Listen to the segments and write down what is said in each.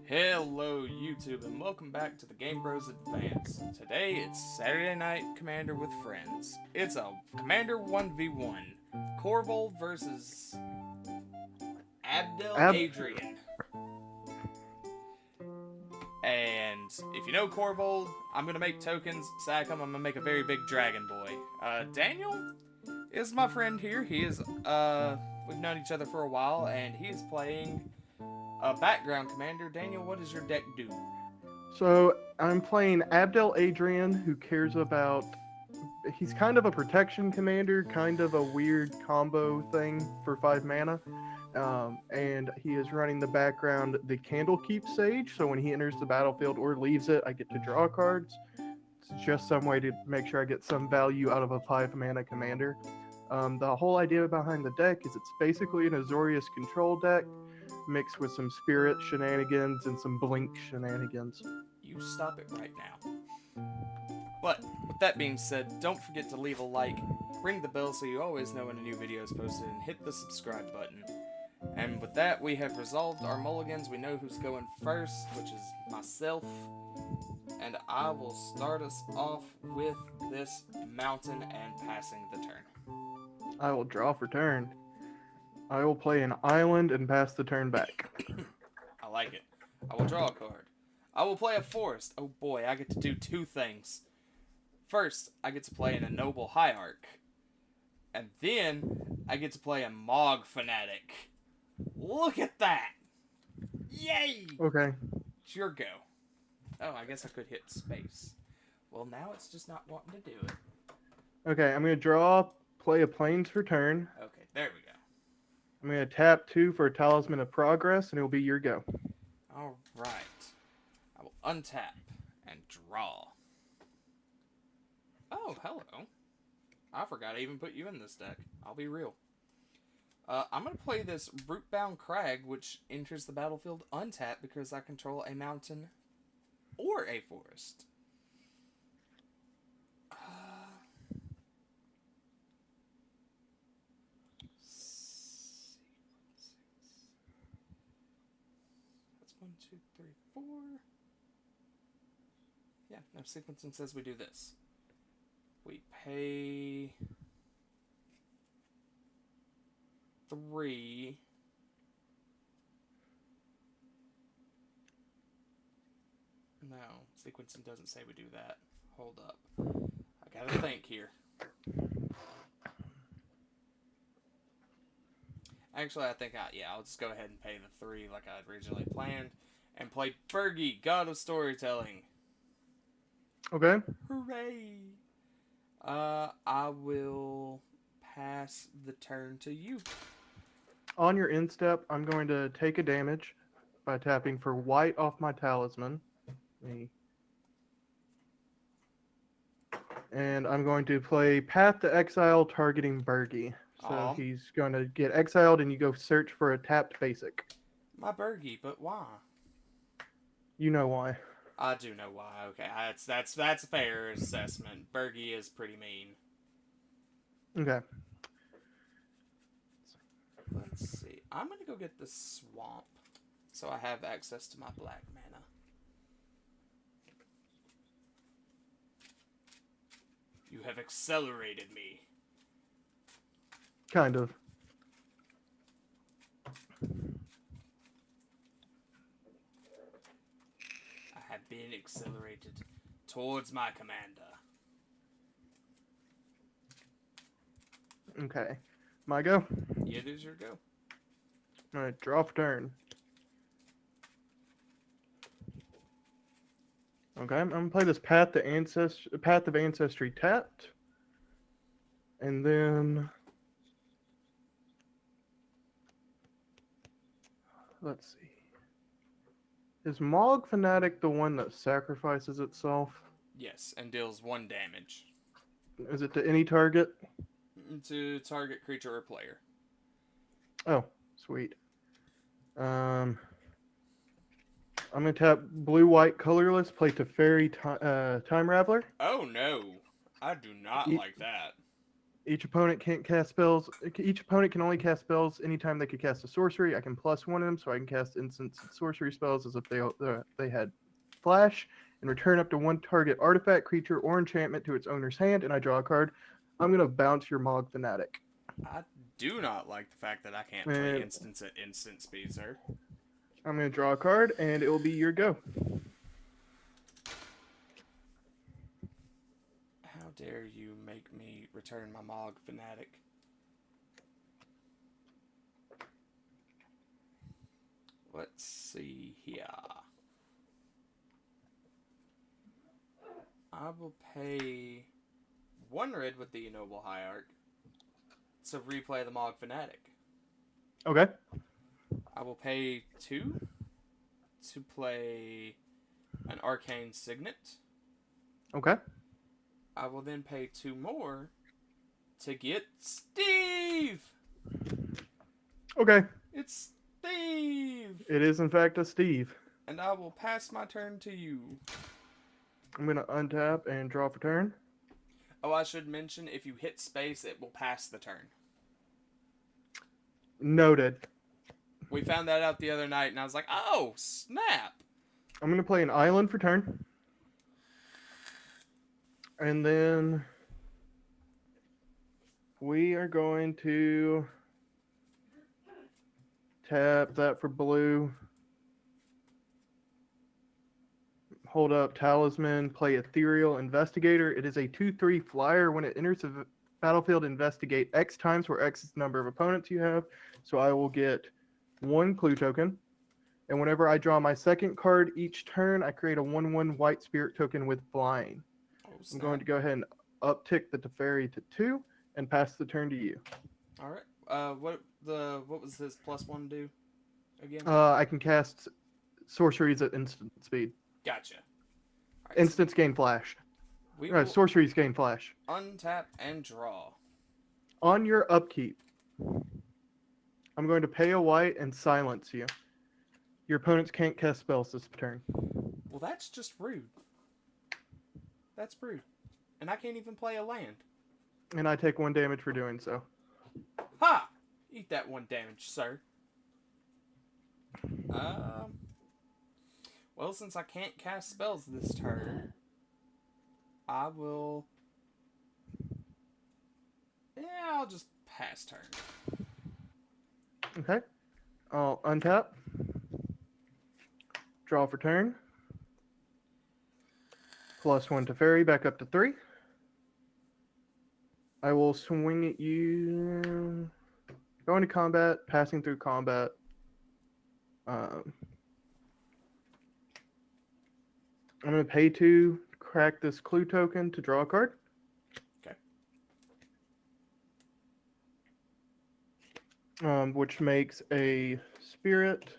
Hello YouTube and welcome back to the Game Bros Advance. Today it's Saturday Night Commander with friends. It's a Commander 1v1. Korvold versus Abdel Ab Adrian. And if you know Korvold, I'm gonna make tokens. Sackum, I'm gonna make a very big dragon boy. Daniel is my friend here. We've known each other for a while and he is playing a background commander. Daniel, what does your deck do? So I'm playing Abdel Adrian, who cares about. He's kind of a protection commander, kind of a weird combo thing for 5 mana. And he is running the background the Candlekeep Sage, so when he enters the battlefield or leaves it, I get to draw cards. It's just some way to make sure I get some value out of a 5 mana commander. The whole idea behind the deck is it's basically an Azorius control deck mixed with some spirit shenanigans and some blink shenanigans. You stop it right now. But with that being said, don't forget to leave a like, ring the bell so you always know when a new video is posted, and hit the subscribe button. And with that, we have resolved our mulligans. We know who's going first, which is myself. And I will start us off with this mountain and passing the turn. I will draw for turn. I will play an island and pass the turn back. I like it. I will draw a card. I will play a forest. Oh boy, I get to do 2 things. First, I get to play an Ennoble Hierarch. And then, I get to play a Mog Fanatic. Look at that! Yay! Okay. It's your go. Oh, I guess I could hit space. Well, now it's just not wanting to do it. Okay, I'm going to draw, play a plains for turn. Okay, there we go. I'm going to tap 2 for a Talisman of Progress, and it'll be your go. Alright. I will untap and draw. Oh, hello. I forgot I even put you in this deck. I'll be real. I'm going to play this Rootbound Crag, which enters the battlefield untapped because I control a mountain or a forest. That's 1, 2, 3, 4. Yeah, no, sequencing says we do this. We pay 3. No, sequencing doesn't say we do that. Hold up. I gotta think here. Actually, I think I'll just go ahead and pay the 3 like I originally planned and play Fergie, God of Storytelling. Okay. Hooray! I will pass the turn to you. On your end step, I'm going to take a damage by tapping for white off my Talisman. And I'm going to play Path to Exile targeting Bergie. So he's going to get exiled and you go search for a tapped basic. My Bergie, but why? You know why. I do know why. Okay, that's a fair assessment. Bergie is pretty mean. Okay. Let's see. I'm gonna go get the swamp, so I have access to my black mana. You have accelerated me. Kind of. I have been accelerated towards my commander. Okay. My go? Yeah, it is your go. Alright, draw for turn. Okay, I'm gonna play this Path of Ancestry tapped. And then let's see. Is Mog Fanatic the one that sacrifices itself? Yes, and deals 1 damage. Is it to any target? To target creature or player. Oh, sweet. I'm gonna tap blue-white colorless, play Teferi Time Raveler. Oh no, I do not like that. Each opponent can't cast spells. Each opponent can only cast spells anytime they could cast a sorcery. I can +1 them, so I can cast instants and sorcery spells as if they had flash, and return up to one target artifact, creature, or enchantment to its owner's hand, and I draw a card. I'm gonna bounce your Mog Fanatic. I do not like the fact that I can't play And instants at instant speed, sir. I'm gonna draw a card, and it will be your go. How dare you make me return my Mog Fanatic? Let's see here. I will pay 1 red with the Ennoble Hierarch to replay the Mog Fanatic. Okay. I will pay 2 to play an Arcane Signet. Okay. I will then pay 2 more to get Steve! Okay. It's Steve! It is in fact a Steve. And I will pass my turn to you. I'm gonna untap and draw for turn. Oh, I should mention, if you hit space, it will pass the turn. Noted. We found that out the other night, and I was like, oh, snap! I'm gonna play an island for turn. And then we are going to tap that for blue. Hold up Talisman, play Ethereal Investigator. It is a 2/3 flyer. When it enters the battlefield, investigate X times, where X is the number of opponents you have. So I will get 1 clue token. And whenever I draw my second card each turn, I create a 1/1 white spirit token with flying. Oh, I'm snap. going to go ahead and uptick the Teferi to 2 and pass the turn to you. Alright. What was his +1 do again? I can cast sorceries at instant speed. Gotcha. All right, Instants gain flash. we will Sorceries gain flash. untap and draw. On your upkeep, I'm going to pay a white and silence you. Your opponents can't cast spells this turn. Well, that's just rude. That's rude. And I can't even play a land. And I take 1 damage for doing so. Ha! Eat that 1 damage, sir. Well, since I can't cast spells this turn, I will... Yeah, I'll just pass turn. Okay. I'll untap. Draw for turn. +1 to fairy, back up to 3. I will swing at you. Going to combat, passing through combat. I'm going to pay 2, crack this clue token to draw a card. Okay. Which makes a spirit.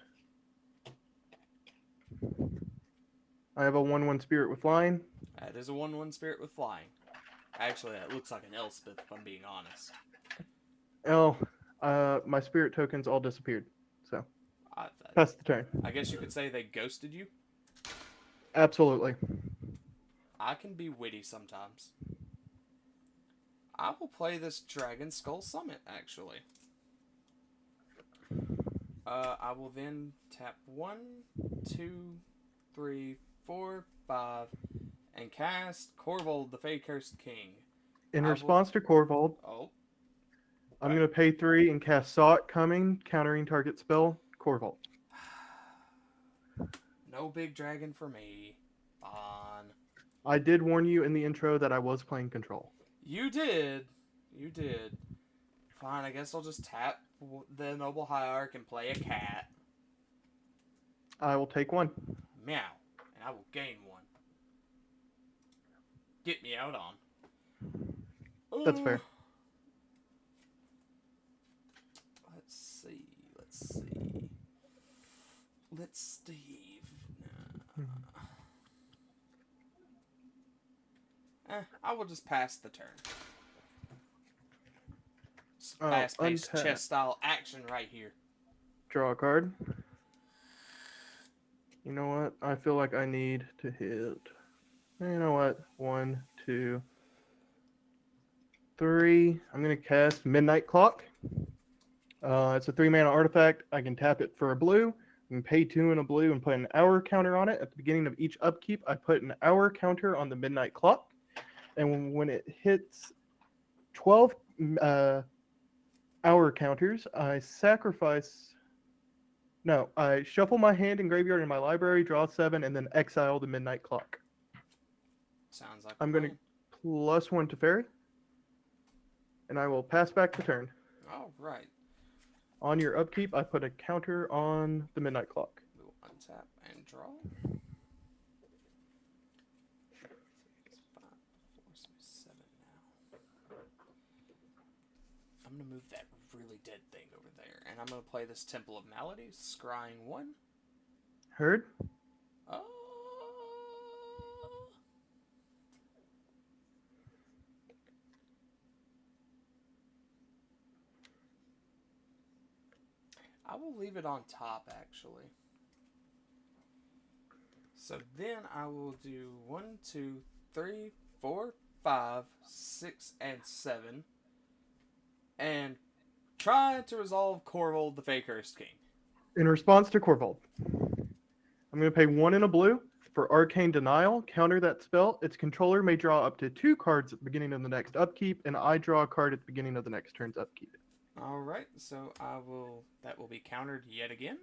I have a 1/1 spirit with flying. That is a 1/1 spirit with flying. Actually, that looks like an Elspeth, if I'm being honest. My spirit tokens all disappeared. So, I pass the turn. guess you could say they ghosted you. Absolutely. I can be witty sometimes. I will play this Dragon Skull Summit, actually. I will then tap 1, 2, 3, 4, 5, and cast Korvold, the Fey Cursed King. In response to Korvold, Oh. I'm going to pay 3 and cast Saw It Coming, countering target spell, Korvold. No big dragon for me. Fine. I did warn you in the intro that I was playing control. You did. You did. Fine, I guess I'll just tap the Noble Hierarch and play a cat. I will take 1. Meow. And I will gain 1. Get me out on. That's fair. Let's see. Let's Steve. I will just pass the turn. Fast-paced chess style action right here. Draw a card. You know what? I feel like I need to hit. You know what? 1, 2, 3. I'm going to cast Midnight Clock. It's a 3-mana artifact. I can tap it for a blue. I can pay 2 in a blue and put an hour counter on it. At the beginning of each upkeep, I put an hour counter on the Midnight Clock. And when it hits 12 hour counters, I shuffle my hand and graveyard in my library, draw 7, and then exile the Midnight Clock. Sounds like I'm going to +1 to Fairy, and I will pass back the turn. All right. On your upkeep, I put a counter on the Midnight Clock. We will untap and draw. 5, 4, 7 now. I'm going to move that really dead thing over there, and I'm going to play this Temple of Maladies, scrying 1. Heard? I will leave it on top, actually. So then I will do 1, 2, 3, 4, 5, 6, and 7. And try to resolve Korvold the Fakehurst King. In response to Korvold, I'm going to pay 1 in a blue for Arcane Denial. Counter that spell. Its controller may draw up to 2 cards at the beginning of the next upkeep, and I draw a card at the beginning of the next turn's upkeep. Alright, so that will be countered yet again.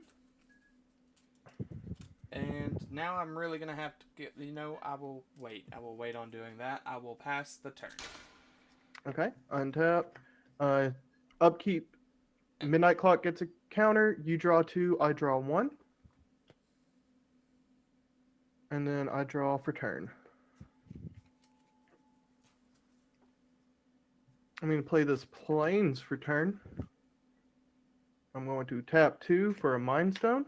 And now I'm really going to have to get, I will wait on doing that. I will pass the turn. Okay, untap. Upkeep. Midnight Clock gets a counter. You draw 2, I draw 1. And then I draw for turn. I'm going to play this Plains for turn. I'm going to tap 2 for a Mind Stone.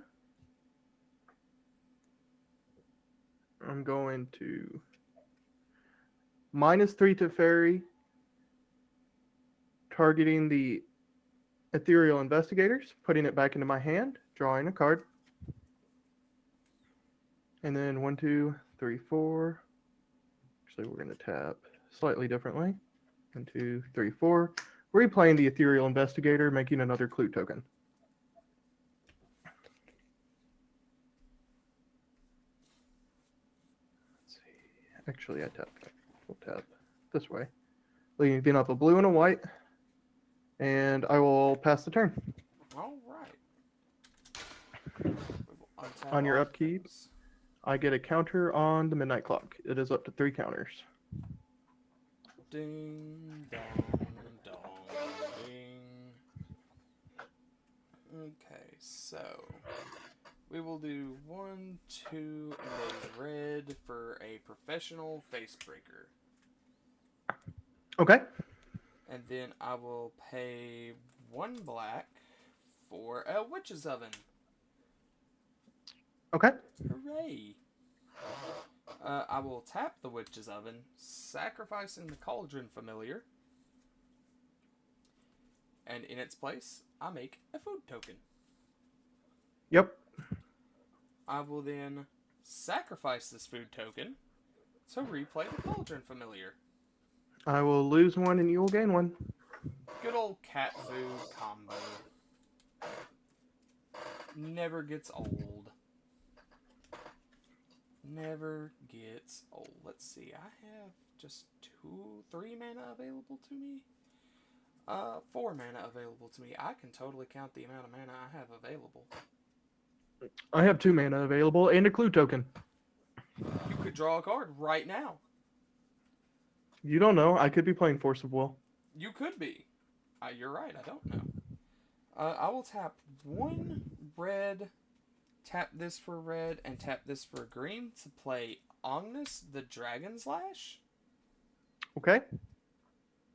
I'm going to -3 to Fairy, targeting the Ethereal Investigators, putting it back into my hand, drawing a card. And then 1, 2, 3, 4. Actually, we're going to tap slightly differently. 1, 2, 3, 4. Replaying the Ethereal Investigator, making another clue token. Let's see. Actually, I tap. We'll tap this way. Leaving up a blue and a white. And I will pass the turn. All right. On your upkeep, I get a counter on the Midnight Clock. It is up to 3 counters. Ding, dong, dong, ding. Okay, so we will do 1, 2, and a red for a professional Facebreaker. Okay. And then I will pay 1 black for a Witch's Oven. Okay. Hooray! I will tap the Witch's Oven, sacrificing the Cauldron Familiar. And in its place, I make a food token. Yep. I will then sacrifice this food token to replay the Cauldron Familiar. I will lose 1 and you will gain 1. Good old cat food combo. Never gets old. Never gets old. Let's see. I have just 3 mana available to me. 4 mana available to me. I can totally count the amount of mana I have available. I have 2 mana available and a clue token. You could draw a card right now. You don't know. I could be playing Force of Will. You could be. You're right. I don't know. I will tap 1 red, tap this for red, and tap this for green to play Omnis the Dragon's Lash. Okay.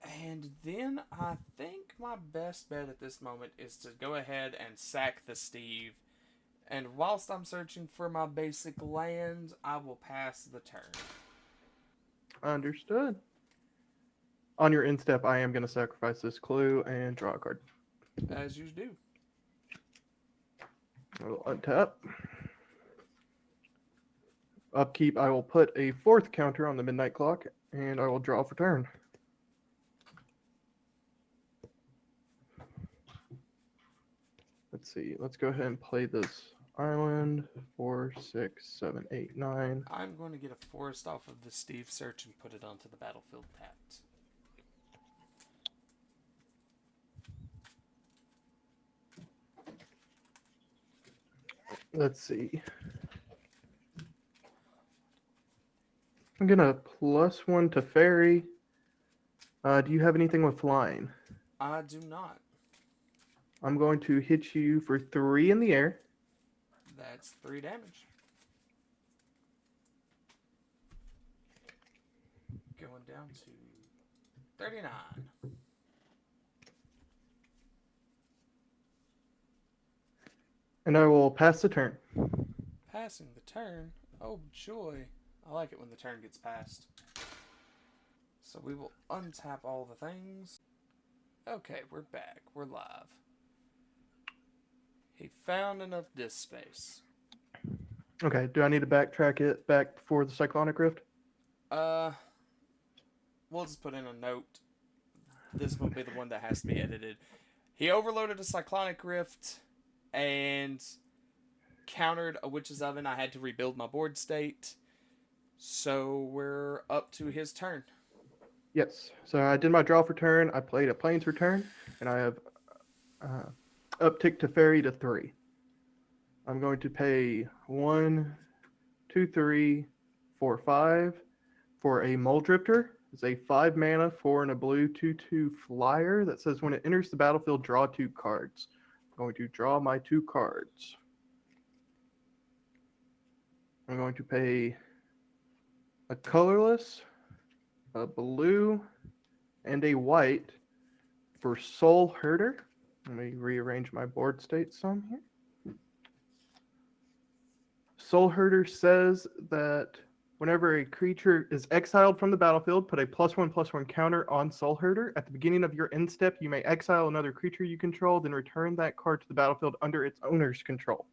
And then I think my best bet at this moment is to go ahead and sack the Steve. And whilst I'm searching for my basic land, I will pass the turn. Understood. On your end step, I am going to sacrifice this clue and draw a card. As you do. I will untap. Upkeep, I will put a 4th counter on the Midnight Clock, and I will draw for turn. see. Let's go ahead and play this island. 4, 6, 7, 8, 9. I'm going to get a forest off of the Steve search and put it onto the battlefield tapped. Let's see. I'm gonna +1 to fairy. Do you have anything with flying? I do not. I'm going to hit you for 3 in the air. That's 3 damage. Going down to 39. And I will pass the turn. Passing the turn. Oh, joy. I like it when the turn gets passed. So we will untap all the things. Okay, we're back. We're live. He found enough disk space. Okay, do I need to backtrack it back before the Cyclonic Rift? We'll just put in a note. This will be the one that has to be edited. He overloaded a Cyclonic Rift and countered a Witch's Oven. I had to rebuild my board state. So we're up to his turn. Yes. So I did my draw for turn. I played a Plains for turn, and I have uptick to fairy to 3. I'm going to pay 1, 2, 3, 4, 5 for a Mole Drifter. It's a 5 mana, 4 and a blue 2/2 flyer that says when it enters the battlefield, draw 2 cards. I'm going to draw my 2 cards. I'm going to pay a colorless, a blue, and a white for Soul Herder. Let me rearrange my board state some here. Soul Herder says that whenever a creature is exiled from the battlefield, put a +1/+1 counter on Soul Herder. At the beginning of your end step, you may exile another creature you control, then return that card to the battlefield under its owner's control.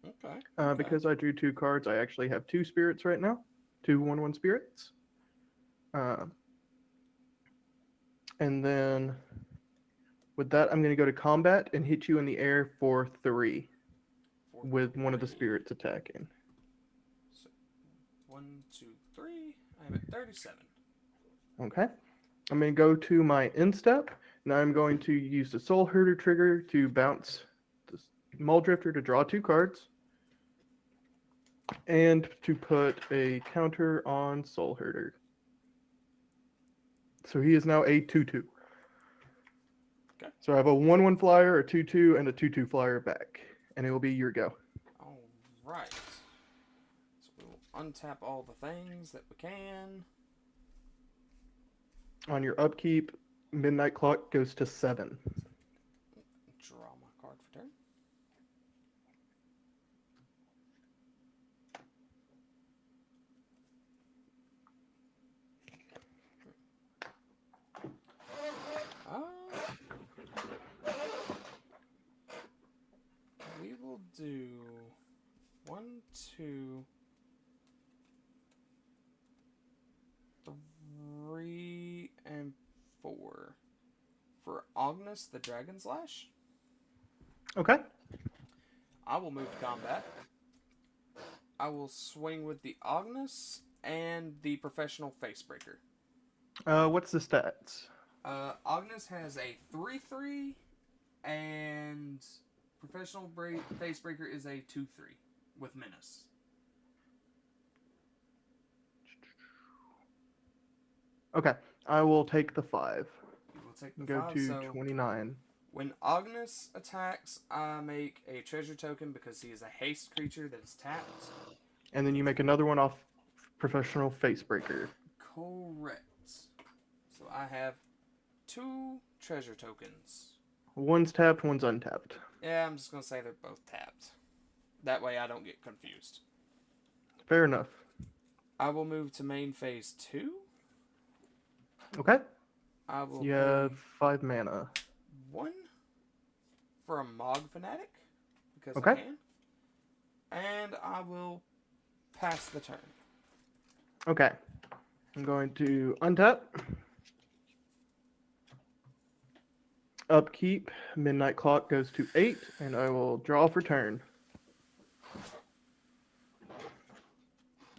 Okay. Because I drew 2 cards, I actually have 2 spirits right now. 2 1/1 spirits. And then with that, I'm going to go to combat and hit you in the air for 3 with one of the spirits attacking. So 1, 2, 3. I'm at 37. Okay. I'm going to go to my end step. Now I'm going to use the Soul Herder trigger to bounce the Mole Drifter to draw 2 cards. And to put a counter on Soul Herder. So he is now a 2/2. Okay. So I have a 1/1 flyer, a 2/2, and a 2/2 flyer back. And it will be your go. All right. So we will untap all the things that we can. On your upkeep, Midnight Clock goes to 7. Draw my card for turn. We will do 1, 2, 3, and 4 for Agnes the Dragon's Lash. Okay. I will move to combat. I will swing with the Agnes and the Professional Facebreaker. What's the stats? Agnes has a 3/3, and Professional Facebreaker is a 2/3 with Menace. Okay, I will take the 5. You will take the Go 5, to so 29. when Agnes attacks, I make a treasure token because he is a haste creature that is tapped. And then you make another one off Professional Facebreaker. Correct. So I have 2 treasure tokens. One's tapped, one's untapped. Yeah, I'm just going to say they're both tapped. That way I don't get confused. Fair enough. I will move to main phase 2. Okay. I will You have 5 mana. 1 for a Mog Fanatic, because Okay. I can. And I will pass the turn. Okay. I'm going to untap. Upkeep, midnight clock goes to 8, and I will draw for turn.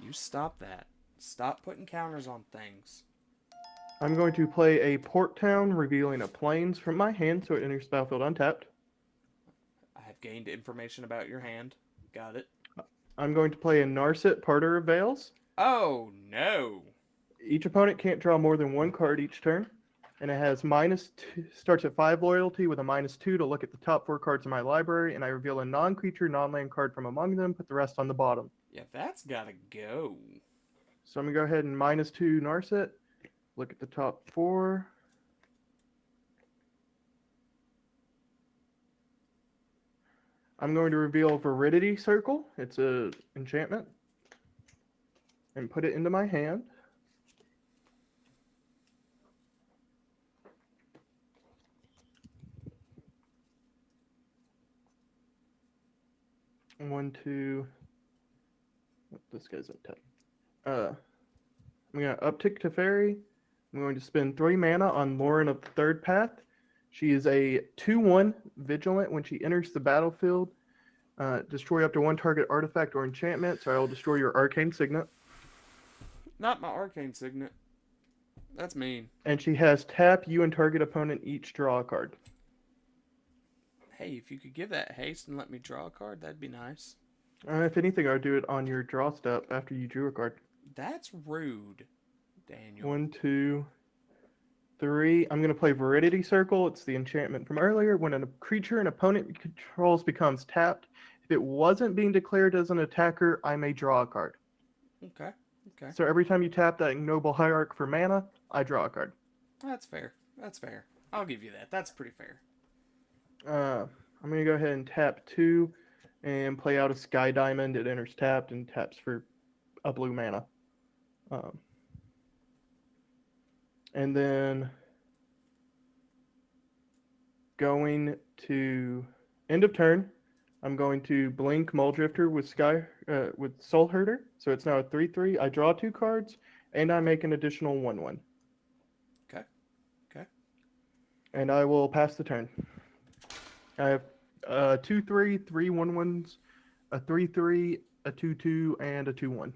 You stop that. Stop putting counters on things. I'm going to play a Port Town, revealing a Plains from my hand so it enters the battlefield untapped. I have gained information about your hand. Got it. I'm going to play a Narset, Parter of Veils. Oh, no. Each opponent can't draw more than one card each turn, and it has starts at 5 loyalty with a -2 to look at the top 4 cards in my library, and I reveal a non-creature, non-land card from among them, put the rest on the bottom. Yeah, that's gotta go. So I'm going to go ahead and -2 Narset, look at the top 4. I'm going to reveal Veridity Circle. It's a enchantment. And put it into my hand. One, two. Oh, this guy's untapped. I'm going to uptick to Fairy. I'm going to spend 3 mana on Lauren of the Third Path. She is a 2/1 Vigilant. When she enters the battlefield, destroy up to 1 target artifact or enchantment. So I will destroy your Arcane Signet. Not my Arcane Signet. That's mean. And she has tap, you and target opponent each draw a card. Hey, if you could give that haste and let me draw a card, that'd be nice. If anything, I would do it on your draw step after you drew a card. That's rude, Daniel. 1, 2, 3. I'm going to play Veridity Circle. It's the enchantment from earlier. When a creature an opponent controls becomes tapped, if it wasn't being declared as an attacker, I may draw a card. Okay. So every time you tap that Ignoble Hierarch for mana, I draw a card. That's fair. I'll give you that. That's pretty fair. I'm going to go ahead and tap 2 and play out a Sky Diamond. It enters tapped and taps for a blue mana. And then going to end of turn, I'm going to blink Muldrifter with Soul Herder. So it's now a 3/3. I draw 2 cards, and I make an additional 1/1. Okay. And I will pass the turn. I have 2/3, 3 1/1s, a 3/3, a 2/2, and a 2/1.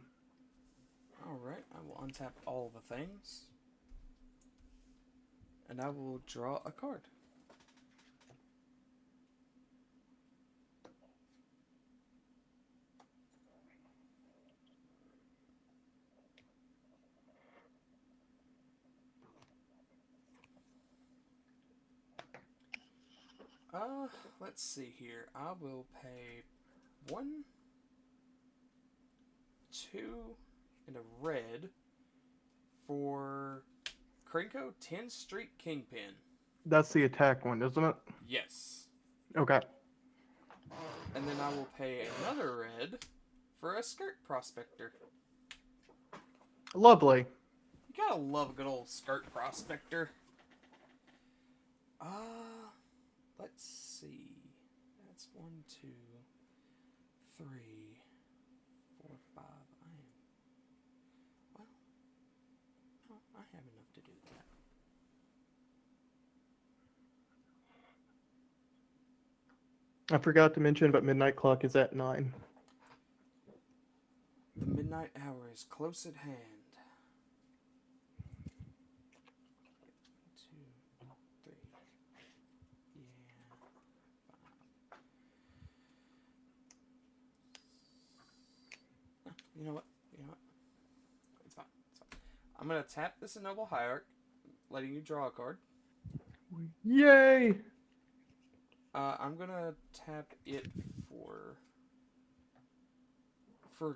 Alright, I will untap all the things. And I will draw a card. Let's see here. I will pay 1, 2, and a red for Krenko 10th Street Kingpin. That's the attack one, isn't it? Yes. Okay. And then I will pay another red for a Skirt Prospector. Lovely. You gotta love a good old Skirt Prospector. Let's see. That's 1, 2, 3, 4, 5. I have enough to do that. I forgot to mention, but Midnight Clock is at 9. The midnight hour is close at hand. 2, 3. Yeah. 5. You know what? It's fine. I'm gonna tap this Ignoble Hierarch, letting you draw a card. Yay! I'm gonna tap it for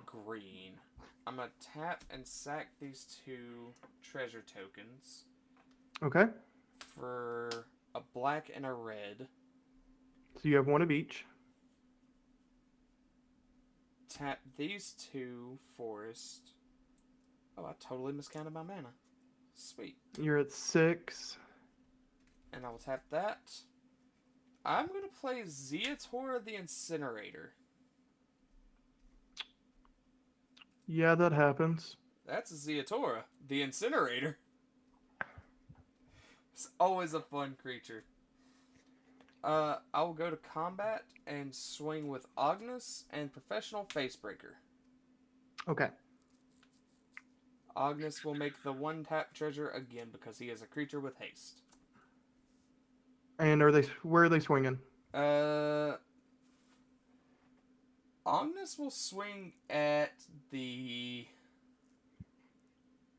green. I'm gonna tap and sack these 2 treasure tokens. Okay. For a black and a red. So you have 1 of each. Tap these 2 forest. Oh, I totally miscounted my mana. Sweet. You're at 6. And I will tap that. I'm gonna play Zeator the Incinerator. Yeah, that happens. That's Zeatora, the Incinerator. It's always a fun creature. I will go to combat and swing with Agnes and Professional Facebreaker. Okay. Agnes will make the one tap treasure again because he is a creature with haste. And where are they swinging? Uh, Agnes will swing at the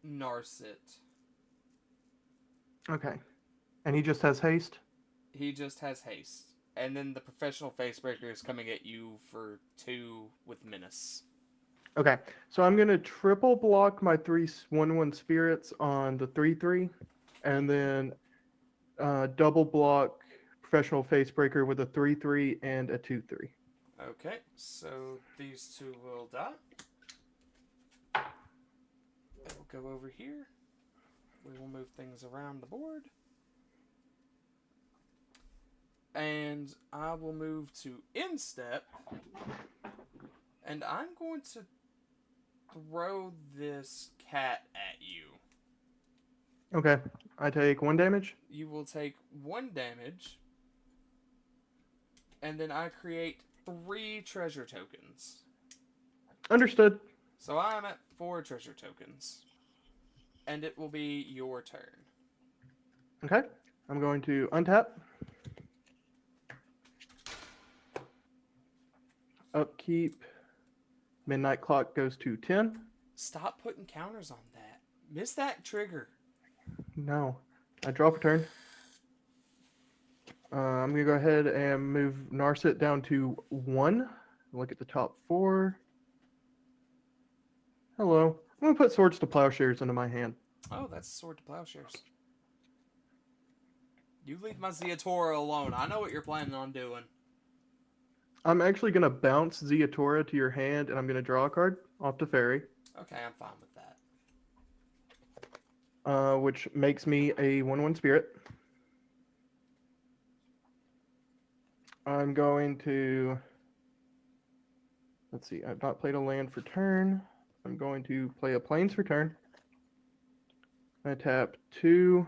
Narset. Okay. And he just has haste? He just has haste. And then the Professional Facebreaker is coming at you for 2 with Menace. Okay. So I'm going to triple block my 3/1/1 spirits on the 3/3, and then double block Professional Facebreaker with a 3/3 and a 2/3. Okay, so these 2 will die. They will go over here. We will move things around the board. And I will move to instep. And I'm going to throw this cat at you. Okay. I take 1 damage. You will take 1 damage. And then I create 3 treasure tokens. Understood. So I'm at 4 treasure tokens. And it will be your turn. Okay. I'm going to untap. Upkeep. Midnight Clock goes to 10. Stop putting counters on that. Miss that trigger. No. I draw for turn. I'm going to go ahead and move Narset down to 1. Look at the top 4. Hello. I'm going to put Swords to Plowshares into my hand. Oh, that's a Sword to Plowshares. You leave my Zeatora alone. I know what you're planning on doing. I'm actually going to bounce Zeatora to your hand, and I'm going to draw a card off to Fairy. Okay, I'm fine with that. Which makes me a 1/1 spirit. I'm going to... Let's see. I've not played a land for turn. I'm going to play a Plains for turn. I tap 2,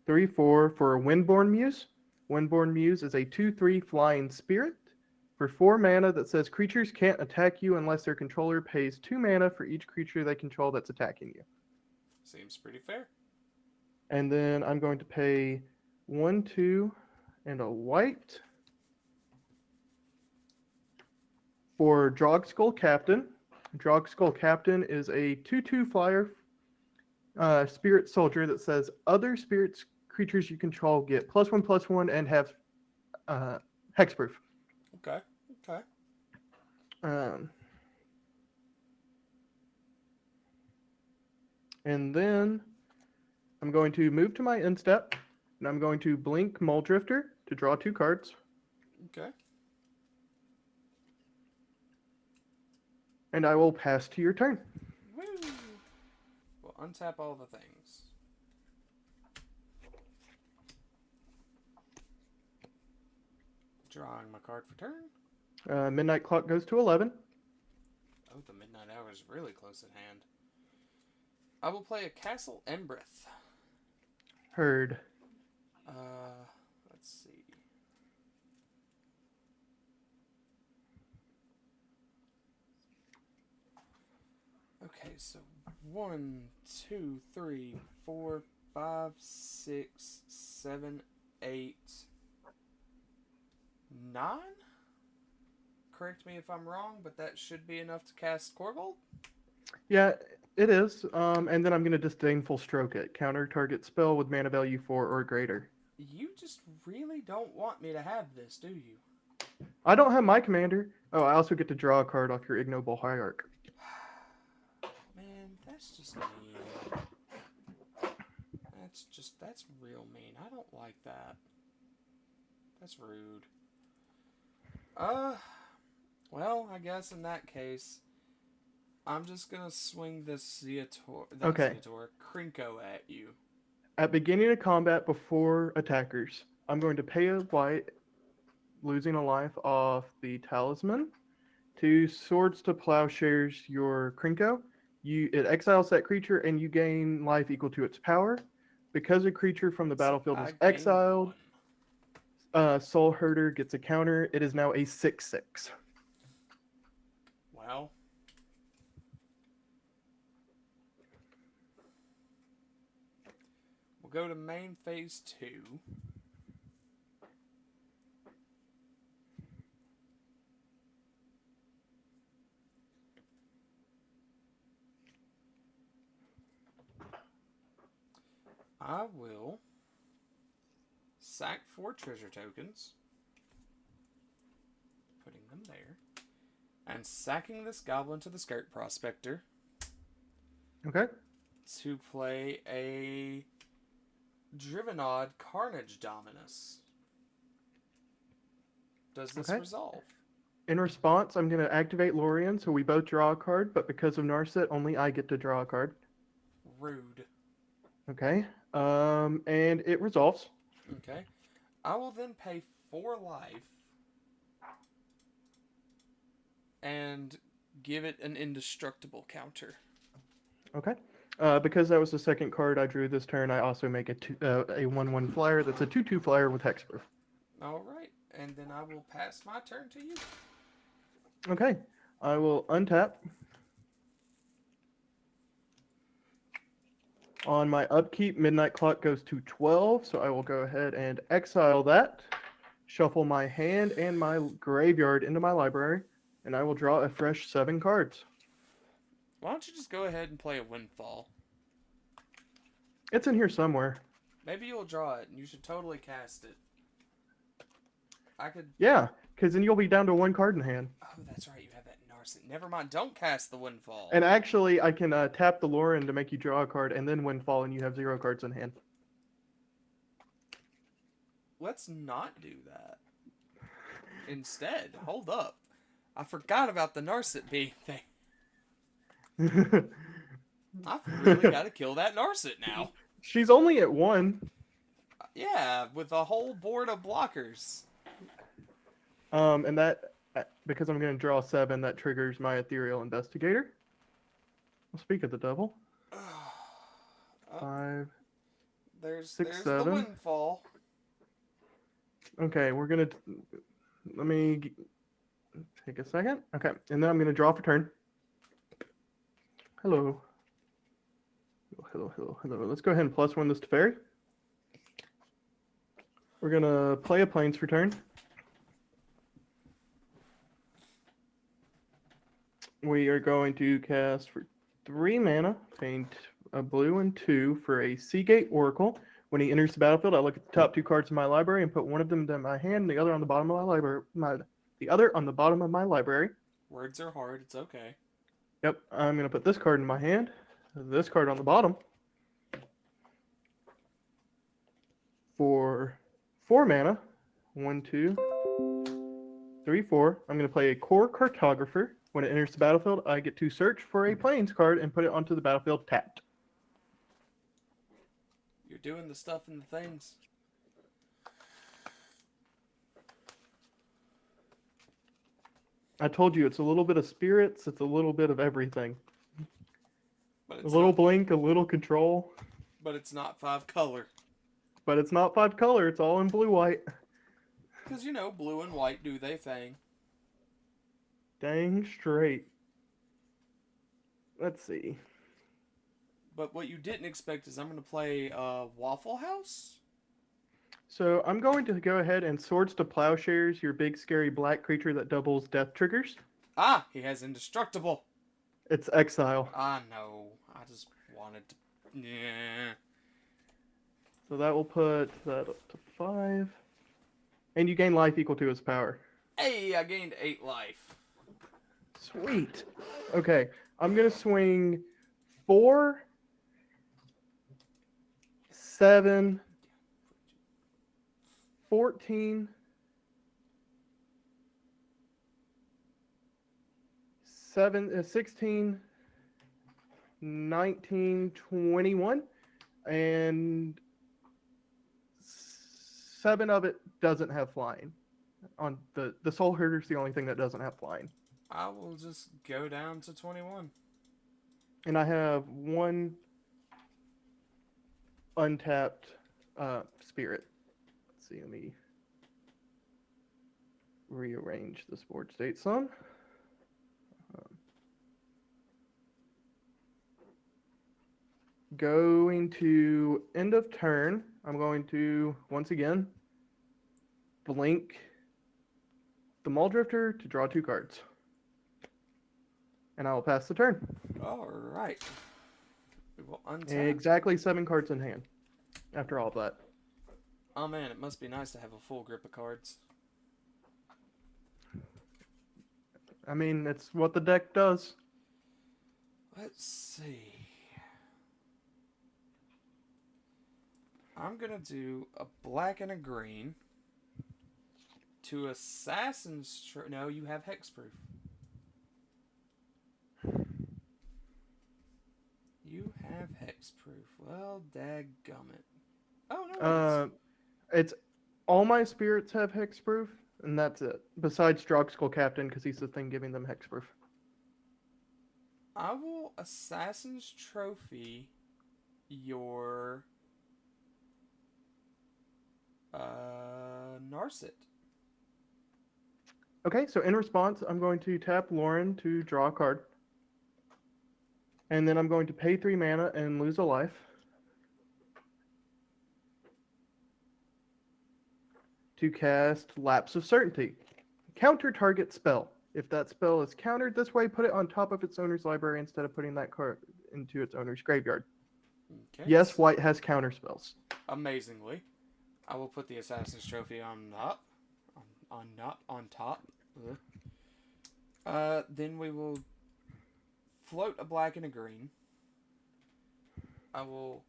3, 4 for a Windborn Muse. Windborn Muse is a 2/3 flying spirit. For 4 mana that says creatures can't attack you unless their controller pays 2 mana for each creature they control that's attacking you. Seems pretty fair. And then I'm going to pay 1, 2, and a white for Drogskull Captain. Drogskull Captain is a 2/2 flyer spirit soldier that says other spirits creatures you control get +1/+1 and have hexproof. Okay, okay. And then I'm going to move to my instep, and I'm going to blink Muldrifter to draw 2 cards. Okay. And I will pass to your turn. Woo! We'll untap all the things. Drawing my card for turn. Midnight Clock goes to 11. Oh, the midnight hour is really close at hand. I will play a Castle Embreth. Heard. Let's see. Okay, so 1, 2, 3, 4, 5, 6, 7, 8, 9? Correct me if I'm wrong, but that should be enough to cast Korvold? Yeah, it is. And then I'm going to Disdainful Stroke it. Counter target spell with mana value 4 or greater. You just really don't want me to have this, do you? I don't have my commander. Oh, I also get to draw a card off your Ignoble Hierarch. Man, that's just mean. That's real mean. I don't like that. That's rude. Well, I guess in that case, I'm just gonna swing this Krinko at you. At beginning of combat, before attackers, I'm going to pay a white, losing a life off the Talisman. 2 Swords to Plowshares your Krinko. It exiles that creature and you gain life equal to its power. Because a creature from the battlefield is exiled, Soul Herder gets a counter. It is now a 6/6. Well, we'll go to main phase 2. I will sack 4 treasure tokens, putting them there, and sacking this goblin to the skirt prospector. Okay. To play a Drivenod Carnage Dominus. Does this resolve? In response, I'm going to activate Lorien, so we both draw a card, but because of Narset, only I get to draw a card. Rude. Okay. And it resolves. Okay. I will then pay 4 life and give it an indestructible counter. Okay. Because that was the second card I drew this turn, I also make a 1/1 flyer that's a 2/2 flyer with hexproof. Alright, and then I will pass my turn to you. Okay. I will untap. On my upkeep, Midnight Clock goes to 12, so I will go ahead and exile that, shuffle my hand and my graveyard into my library, and I will draw a fresh 7 cards. Why don't you just go ahead and play a Windfall? It's in here somewhere. Maybe you'll draw it, and you should totally cast it. I could... Yeah, because then you'll be down to 1 card in hand. Oh, that's right, you have that Narset. Never mind, don't cast the Windfall. And actually, I can tap the Lauren to make you draw a card, and then Windfall, and you have 0 cards in hand. Let's not do that. Instead, hold up. I forgot about the Narset being thing. I've really got to kill that Narset now. She's only at 1. Yeah, with a whole board of blockers. And that, because I'm going to draw 7, that triggers my Ethereal Investigator. I'll speak of the devil. 5, There's 6, the 7. Windfall. Okay, we're going to... Let me take a second. Okay, and then I'm going to draw for turn. Hello. Hello. Let's go ahead and +1 this to Fairy. We're going to play a Plains for turn. We are going to cast for 3 mana, paying a blue and 2 for a Seagate Oracle. When he enters the battlefield, I look at the top 2 cards in my library and put one of them in my hand, and the other on the bottom of my library. The other on the bottom of my library. Words are hard. It's okay. Yep, I'm going to put this card in my hand, this card on the bottom. For 4 mana, 1, 2, 3, 4, I'm going to play a Core Cartographer. When it enters the battlefield, I get to search for a Plains card and put it onto the battlefield tapped. You're doing the stuff and the things. I told you, it's a little bit of spirits, it's a little bit of everything. But A it's little not, blink, a little control. but it's not 5 color. But it's not 5 color, it's all in blue-white. Because, you know, blue and white do they thing. Dang straight. Let's see. But what you didn't expect is I'm going to play Waffle House. So I'm going to go ahead and Swords to Plowshares, your big scary black creature that doubles death triggers. Ah, he has Indestructible. It's exile. I know. I just wanted to... Yeah. So that will put that up to 5. And you gain life equal to his power. Hey, I gained 8 life. Sweet. Okay, I'm going to swing 4, 7, 14, 16, 19, 21, and 7 of it doesn't have flying. On the Soul Herder's the only thing that doesn't have flying. I will just go down to 21. And I have 1 untapped spirit. Let's see, let me rearrange this board state some. Going to end of turn, I'm going to, once again, blink the Muldrifter to draw 2 cards. And I will pass the turn. Alright. We will untap. Exactly 7 cards in hand after all of that. Oh man, it must be nice to have a full grip of cards. I mean, it's what the deck does. Let's see. I'm gonna do a black and a green to Assassin's No, you have hexproof. You have hexproof. Well, dadgummit. Oh, no, It's all my spirits have hexproof, and that's it. Besides Drogskol Captain, because he's the thing giving them hexproof. I will Assassin's Trophy your Narset. Okay, so in response, I'm going to tap Lauren to draw a card. And then I'm going to pay 3 mana and lose a life. To cast Lapse of Certainty. Counter target spell. If that spell is countered this way, put it on top of its owner's library instead of putting that card into its owner's graveyard. Okay. Yes, white has counter spells. Amazingly, I will put the Assassin's Trophy on top. On top. Then we will float a black and a green. I will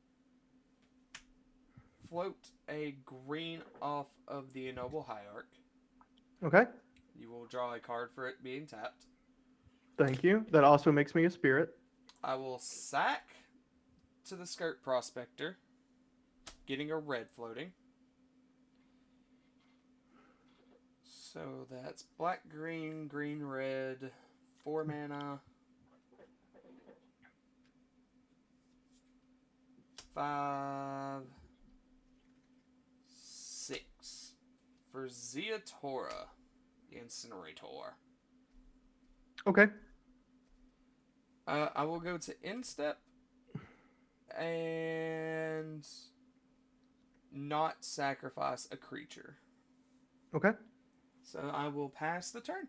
float a green off of the Ennoble Hierarch. Okay. You will draw a card for it being tapped. Thank you. That also makes me a spirit. I will sack to the Skirt Prospector, getting a red floating. So that's black, green, green, red, 4 mana. 5, 6 for Zeatora, the Incinerator. Okay. I will go to Instep and not sacrifice a creature. Okay. So I will pass the turn.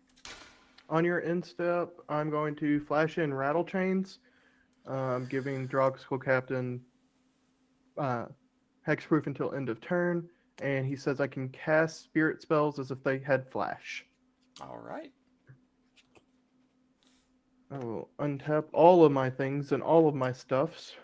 On your end step, I'm going to flash in Rattle Chains, giving Drogskol Captain hexproof until end of turn, and he says I can cast spirit spells as if they had flash. Alright. I will untap all of my things and all of my stuffs.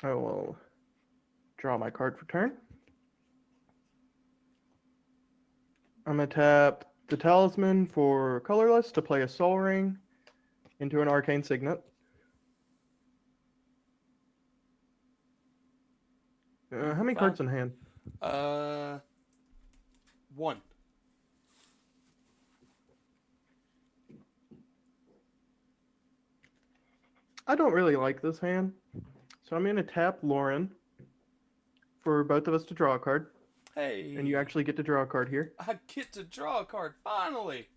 I will draw my card for turn. I'm going to tap the Talisman for colorless to play a Soul Ring into an Arcane Signet. How many cards in hand? 1. I don't really like this hand, so I'm going to tap Lauren for both of us to draw a card. Hey. And you actually get to draw a card here. I get to draw a card, finally.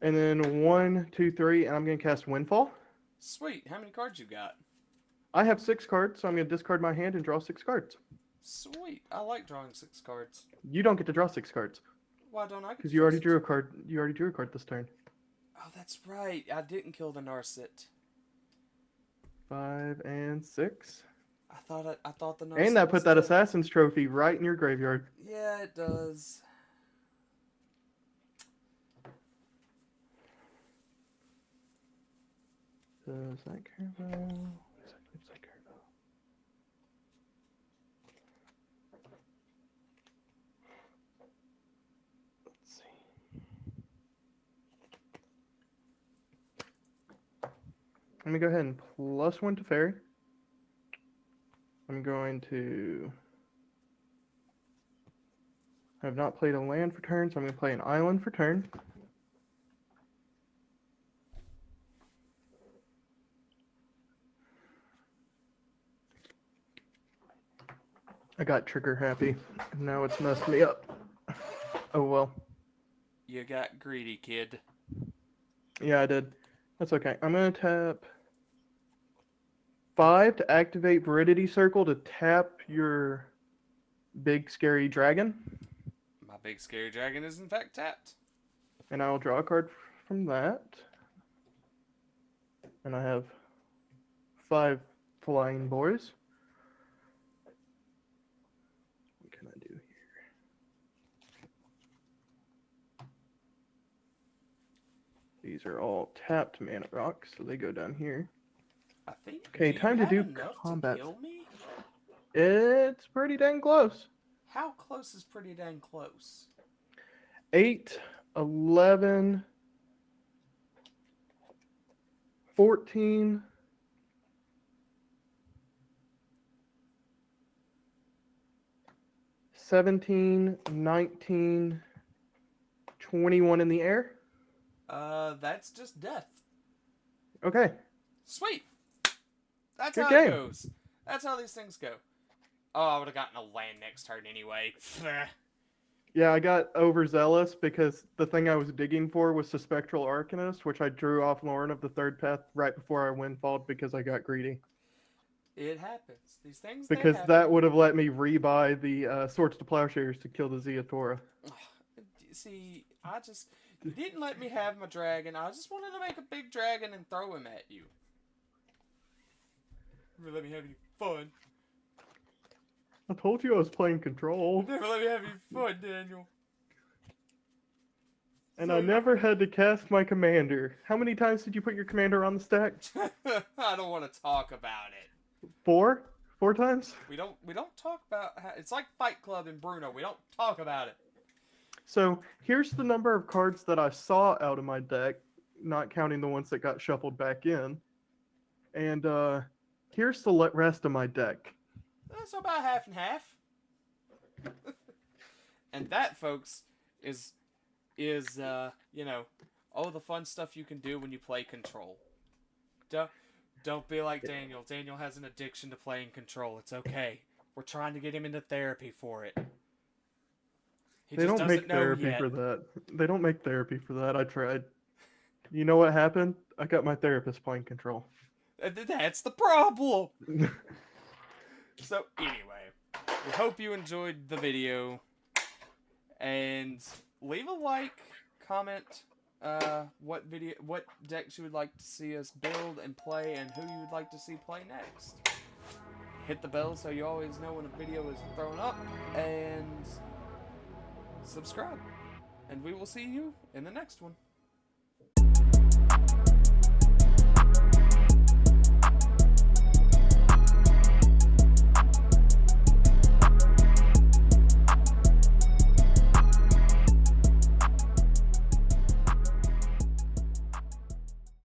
And then 1, 2, 3, and I'm going to cast Windfall. Sweet. How many cards you got? I have 6 cards, so I'm going to discard my hand and draw 6 cards. Sweet. I like drawing 6 cards. You don't get to draw 6 cards. Why don't I get to because you already drew a card. You already drew a card this turn. Oh, that's right. I didn't kill the Narset. 5 and 6. I thought the Narset And that was put that dead. Assassin's Trophy right in your graveyard. Yeah, it does. Does that Caravel? Does that Caravel? Let's see. Let me go ahead and +1 to Fairy. I'm going to... I have not played a land for turn, so I'm going to play an island for turn. I got trigger happy. Now it's messed me up. Oh well. You got greedy, kid. Yeah, I did. That's okay. I'm gonna tap 5 to activate Veridity Circle to tap your big scary dragon, My big scary dragon is in fact tapped. and I will draw a card from that. And I have 5 flying boys. What can I do here? These are all tapped mana rocks, so they go down here. I think. Okay, Do you time to have do enough combat. to kill me? It's pretty dang close. How close is pretty dang close? 8, 11, 14, 17, 19, 21 in the air. That's just death. Okay, Sweet. That's good how game. it goes. That's how these things go. Oh, I would have gotten a land next turn anyway. Yeah, I got overzealous because the thing I was digging for was the Spectral Arcanist, which I drew off Lauren of the Third Path right before I windfalled because I got greedy. It happens. These things, they Because happen. that would have let me rebuy the Swords to Plowshares to kill the Zeatora. See, you didn't let me have my dragon. I just wanted to make a big dragon and throw him at you. Never let me have any fun. I told you I was playing Control. Never let me have any fun, Daniel. And So I never had to cast my commander. How many times did you put your commander on the stack? I don't want to talk about it. 4? 4 times? We don't talk about how, it's like Fight Club and Bruno. We don't talk about it. So here's the number of cards that I saw out of my deck, not counting the ones that got shuffled back in. And here's the rest of my deck. So about half and half. And that, folks, is you know, all the fun stuff you can do when you play Control. Don't be like Daniel. Daniel has an addiction to playing Control. It's okay. We're trying to get him into therapy for it. They don't make therapy for that. They don't make therapy for that. I tried. You know what happened? I got my therapist playing Control. That's the problem. So anyway, we hope you enjoyed the video, and leave a like, comment what decks you would like to see us build and play, and who you would like to see play next. Hit the bell so you always know when a video is thrown up, and subscribe. And we will see you in the next one.